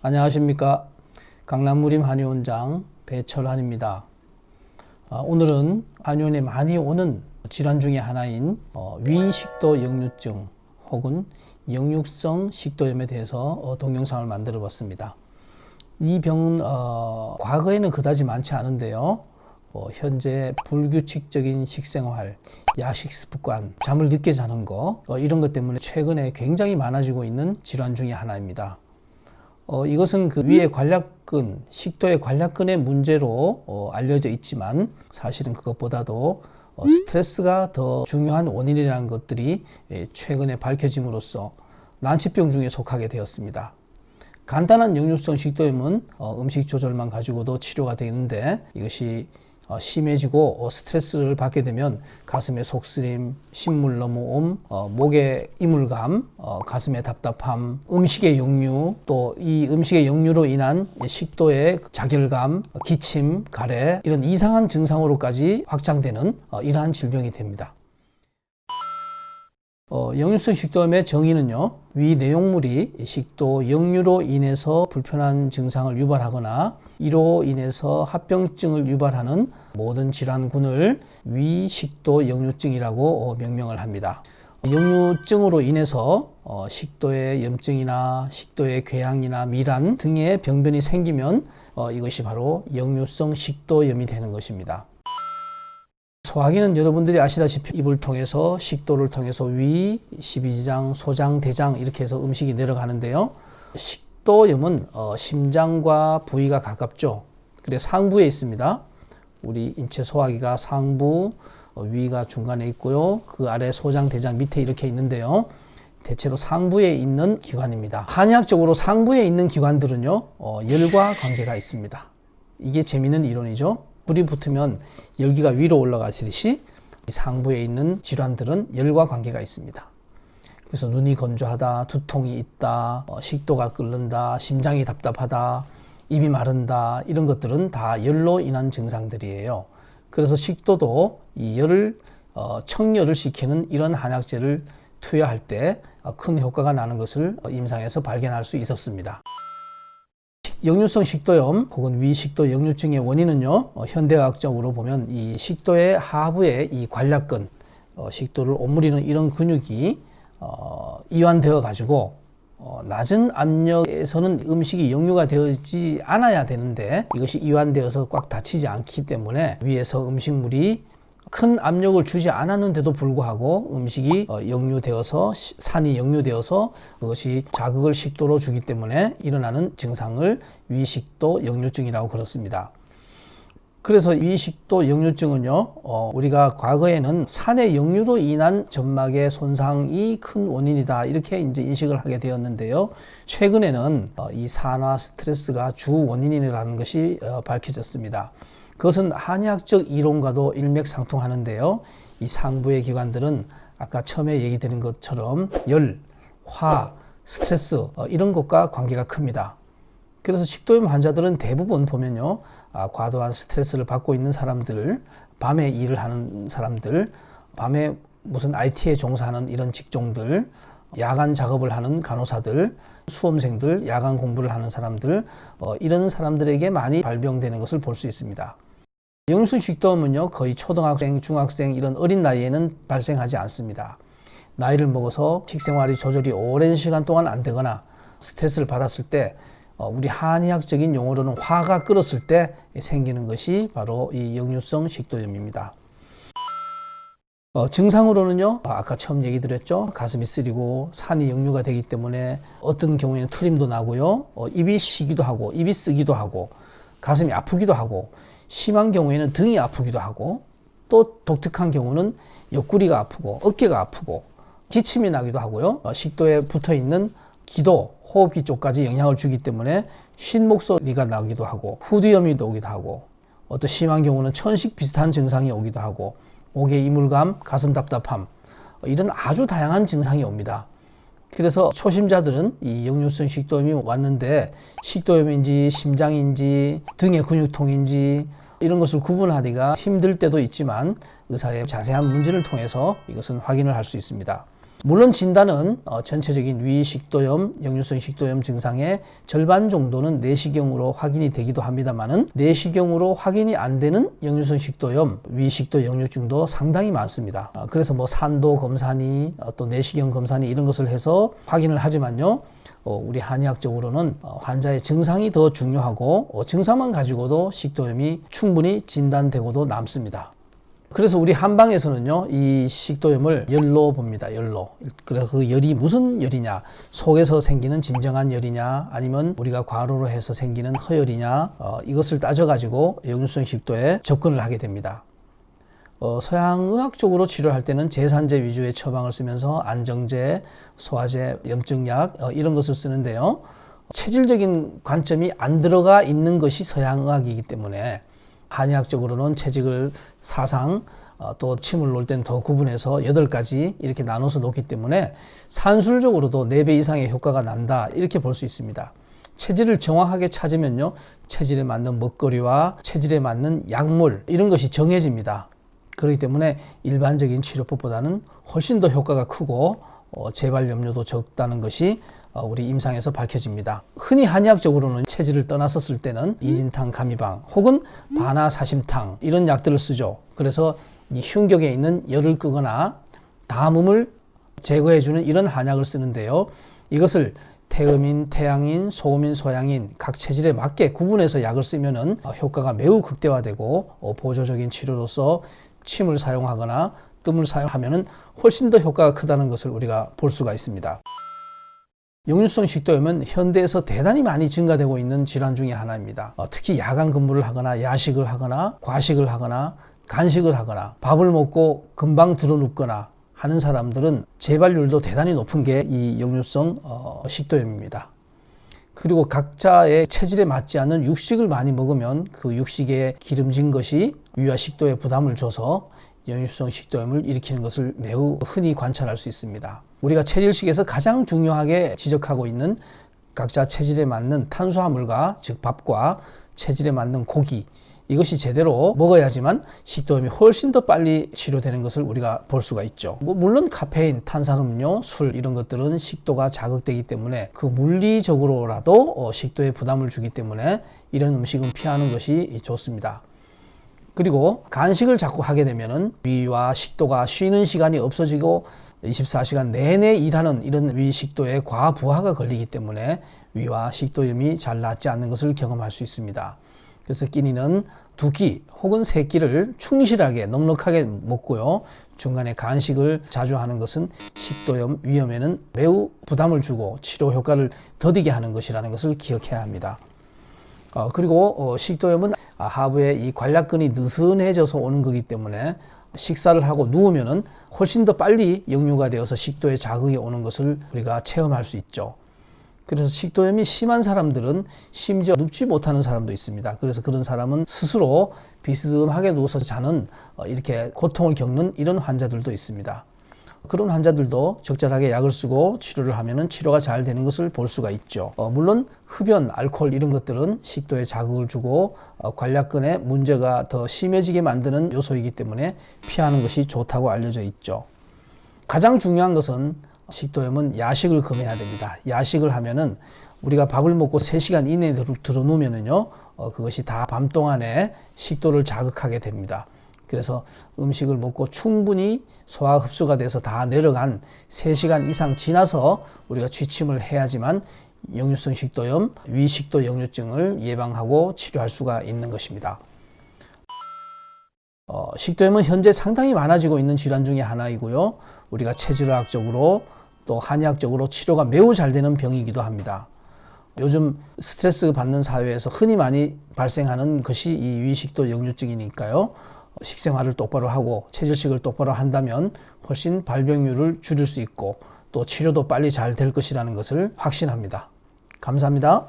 안녕하십니까. 강남무림 한의원장 배철환입니다. 오늘은 한의원에 많이 오는 질환 중에 하나인 위식도 역류증 혹은 역류성 식도염에 대해서 동영상을 만들어 봤습니다. 이 병은 과거에는 그다지 많지 않은데요. 현재 불규칙적인 식생활, 야식 습관, 잠을 늦게 자는 거 이런 것 때문에 최근에 굉장히 많아지고 있는 질환 중에 하나입니다. 이것은 그 위의 관략근, 식도의 관략근의 문제로 알려져 있지만 사실은 그것보다도 스트레스가 더 중요한 원인이라는 것들이 최근에 밝혀짐으로써 난치병 중에 속하게 되었습니다. 간단한 역류성 식도염은 음식 조절만 가지고도 치료가 되는데 이것이 심해지고 스트레스를 받게 되면 가슴에 속쓰림, 신물 넘어옴, 목에 이물감, 가슴에 답답함, 음식의 역류, 또 이 음식의 역류로 인한 식도의 자결감, 기침, 가래 이런 이상한 증상으로까지 확장되는 이러한 질병이 됩니다. 역류성 식도염의 정의는요, 위 내용물이 식도 역류로 인해서 불편한 증상을 유발하거나 이로 인해서 합병증을 유발하는 모든 질환군을 위식도 역류증이라고 명명을 합니다. 역류증으로 인해서 식도에 염증이나 식도에 궤양이나 미란 등의 병변이 생기면 이것이 바로 역류성 식도염이 되는 것입니다. 소화기는 여러분들이 아시다시피 입을 통해서 식도를 통해서 위, 십이지장, 소장, 대장 이렇게 해서 음식이 내려가는데요. 식도염은 심장과 부위가 가깝죠. 그래서 상부에 있습니다. 우리 인체 소화기가 상부, 위가 중간에 있고요. 그 아래 소장, 대장 밑에 이렇게 있는데요. 대체로 상부에 있는 기관입니다. 한의학적으로 상부에 있는 기관들은요, 열과 관계가 있습니다. 이게 재미있는 이론이죠. 불이 붙으면 열기가 위로 올라가듯이 상부에 있는 질환들은 열과 관계가 있습니다. 그래서 눈이 건조하다, 두통이 있다, 식도가 끓는다, 심장이 답답하다, 입이 마른다 이런 것들은 다 열로 인한 증상들이에요. 그래서 식도도 이 열을 청열을 시키는 이런 한약재를 투여할 때 큰 효과가 나는 것을 임상에서 발견할 수 있었습니다. 역류성 식도염 혹은 위식도 역류증의 원인은요, 현대의학적으로 보면 이 식도의 하부에 이 관략근, 식도를 오므리는 이런 근육이 이완되어 가지고 낮은 압력에서는 음식이 역류가 되지 않아야 되는데 이것이 이완되어서 꽉 닫히지 않기 때문에 위에서 음식물이 큰 압력을 주지 않았는데도 불구하고 음식이 역류되어서 산이 역류되어서 그것이 자극을 식도로 주기 때문에 일어나는 증상을 위식도 역류증이라고 그렇습니다. 그래서 위식도 역류증은요, 우리가 과거에는 산의 역류로 인한 점막의 손상이 큰 원인이다 이렇게 이제 인식을 하게 되었는데요. 최근에는 이 산화 스트레스가 주 원인이라는 것이 밝혀졌습니다. 그것은 한의학적 이론과도 일맥상통하는데요. 이 상부의 기관들은 아까 처음에 얘기 드린 것처럼 열, 화, 스트레스 이런 것과 관계가 큽니다. 그래서 식도염 환자들은 대부분 보면요, 과도한 스트레스를 받고 있는 사람들, 밤에 일을 하는 사람들, 밤에 무슨 IT에 종사하는 이런 직종들, 야간 작업을 하는 간호사들, 수험생들, 야간 공부를 하는 사람들, 이런 사람들에게 많이 발병되는 것을 볼 수 있습니다. 역류성 식도염은요, 거의 초등학생, 중학생 이런 어린 나이에는 발생하지 않습니다. 나이를 먹어서 식생활이 조절이 오랜 시간 동안 안 되거나 스트레스를 받았을 때 우리 한의학적인 용어로는 화가 끓었을 때 생기는 것이 바로 이 역류성 식도염입니다. 증상으로는요, 아까 처음 얘기 드렸죠. 가슴이 쓰리고 산이 역류가 되기 때문에 어떤 경우에는 트림도 나고요, 입이 쉬기도 하고 입이 쓰기도 하고 가슴이 아프기도 하고 심한 경우에는 등이 아프기도 하고 또 독특한 경우는 옆구리가 아프고 어깨가 아프고 기침이 나기도 하고요. 식도에 붙어있는 기도, 호흡기 쪽까지 영향을 주기 때문에 쉰 목소리가 나기도 하고 후두염이 오기도 하고 어떤 심한 경우는 천식 비슷한 증상이 오기도 하고 목에 이물감, 가슴 답답함 이런 아주 다양한 증상이 옵니다. 그래서 초심자들은 이 역류성 식도염이 왔는데 식도염인지 심장인지 등의 근육통인지 이런 것을 구분하기가 힘들 때도 있지만 의사의 자세한 문진을 통해서 이것은 확인을 할 수 있습니다. 물론 진단은 전체적인 위식도염, 역류성 식도염 증상의 절반 정도는 내시경으로 확인이 되기도 합니다만은 내시경으로 확인이 안 되는 역류성 식도염, 위식도 역류증도 상당히 많습니다. 그래서 뭐 산도 검사니 또 내시경 검사니 이런 것을 해서 확인을 하지만요. 우리 한의학적으로는 환자의 증상이 더 중요하고 증상만 가지고도 식도염이 충분히 진단되고도 남습니다. 그래서 우리 한방에서는요, 이 식도염을 열로 봅니다. 열로. 그래서 그 열이 무슨 열이냐, 속에서 생기는 진정한 열이냐, 아니면 우리가 과로로 해서 생기는 허열이냐, 이것을 따져가지고 역류성 식도에 접근을 하게 됩니다. 서양의학적으로 치료할 때는 제산제 위주의 처방을 쓰면서 안정제, 소화제, 염증약 이런 것을 쓰는데요. 체질적인 관점이 안 들어가 있는 것이 서양의학이기 때문에 한의학적으로는 체질을 사상 또 침을 놓을 때는 더 구분해서 8가지 이렇게 나눠서 놓기 때문에 산술적으로도 4배 이상의 효과가 난다 이렇게 볼 수 있습니다. 체질을 정확하게 찾으면요, 체질에 맞는 먹거리와 체질에 맞는 약물 이런 것이 정해집니다. 그렇기 때문에 일반적인 치료법보다는 훨씬 더 효과가 크고 재발 염려도 적다는 것이 우리 임상에서 밝혀집니다. 흔히 한의학적으로는 체질을 떠났었을 때는 이진탕, 감이방 혹은 바나사심탕 이런 약들을 쓰죠. 그래서 이 흉격에 있는 열을 끄거나 담음을 제거해주는 이런 한약을 쓰는데요. 이것을 태음인, 태양인, 소음인, 소양인 각 체질에 맞게 구분해서 약을 쓰면은 효과가 매우 극대화되고 보조적인 치료로서 침을 사용하거나 뜸을 사용하면은 훨씬 더 효과가 크다는 것을 우리가 볼 수가 있습니다. 역류성 식도염은 현대에서 대단히 많이 증가되고 있는 질환 중에 하나입니다. 특히 야간 근무를 하거나 야식을 하거나 과식을 하거나 간식을 하거나 밥을 먹고 금방 들어눕거나 하는 사람들은 재발률도 대단히 높은 게 이 역류성 식도염입니다. 그리고 각자의 체질에 맞지 않는 육식을 많이 먹으면 그 육식에 기름진 것이 위와 식도에 부담을 줘서 역류성 식도염을 일으키는 것을 매우 흔히 관찰할 수 있습니다. 우리가 체질식에서 가장 중요하게 지적하고 있는 각자 체질에 맞는 탄수화물과 즉 밥과 체질에 맞는 고기 이것이 제대로 먹어야지만 식도염이 훨씬 더 빨리 치료되는 것을 우리가 볼 수가 있죠. 물론 카페인, 탄산음료, 술 이런 것들은 식도가 자극되기 때문에 그 물리적으로라도 식도에 부담을 주기 때문에 이런 음식은 피하는 것이 좋습니다. 그리고 간식을 자꾸 하게 되면은 위와 식도가 쉬는 시간이 없어지고 24시간 내내 일하는 이런 위 식도에 과부하가 걸리기 때문에 위와 식도염이 잘 낫지 않는 것을 경험할 수 있습니다. 그래서 끼니는 2끼 혹은 3끼를 충실하게 넉넉하게 먹고요. 중간에 간식을 자주 하는 것은 식도염 위험에는 매우 부담을 주고 치료 효과를 더디게 하는 것이라는 것을 기억해야 합니다. 그리고 식도염은 하부에 이 관략근이 느슨해져서 오는 거기 때문에 식사를 하고 누우면은 훨씬 더 빨리 역류가 되어서 식도에 자극이 오는 것을 우리가 체험할 수 있죠. 그래서 식도염이 심한 사람들은 심지어 눕지 못하는 사람도 있습니다. 그래서 그런 사람은 스스로 비스듬하게 누워서 자는 이렇게 고통을 겪는 이런 환자들도 있습니다. 그런 환자들도 적절하게 약을 쓰고 치료를 하면은 치료가 잘 되는 것을 볼 수가 있죠. 물론 흡연, 알코올 이런 것들은 식도에 자극을 주고 관략근에 문제가 더 심해지게 만드는 요소이기 때문에 피하는 것이 좋다고 알려져 있죠. 가장 중요한 것은 식도염은 야식을 금해야 됩니다. 야식을 하면은 우리가 밥을 먹고 3시간 이내에 들어 누우면은요, 그것이 다 밤 동안에 식도를 자극하게 됩니다. 그래서 음식을 먹고 충분히 소화 흡수가 돼서 다 내려간 3시간 이상 지나서 우리가 취침을 해야지만 역류성 식도염, 위식도 역류증을 예방하고 치료할 수가 있는 것입니다. 식도염은 현재 상당히 많아지고 있는 질환 중에 하나이고요. 우리가 체질의학적으로 또 한의학적으로 치료가 매우 잘 되는 병이기도 합니다. 요즘 스트레스 받는 사회에서 흔히 많이 발생하는 것이 이 위식도 역류증이니까요. 식생활을 똑바로 하고 체질식을 똑바로 한다면 훨씬 발병률을 줄일 수 있고 또 치료도 빨리 잘 될 것이라는 것을 확신합니다. 감사합니다.